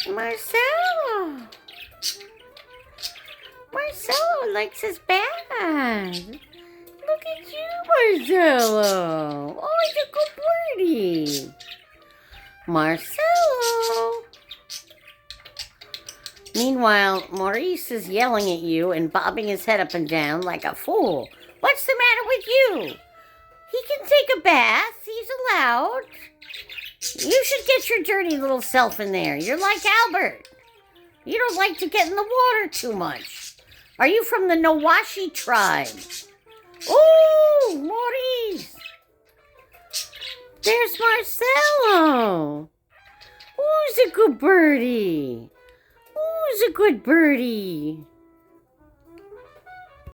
Marcello. Marcello likes his bath. Look at you, Marcello. Oh, he's a good birdie. Marcello. Meanwhile, Maurice is yelling at you and bobbing his head up and down like a fool. What's the matter with you? He can take a bath. He's allowed. You should get your dirty little self in there. You're like Albert. You don't like to get in the water too much. Are you from the Nawashi tribe? Oh, Maurice. There's Marcello. Who's a good birdie? Who's a good birdie?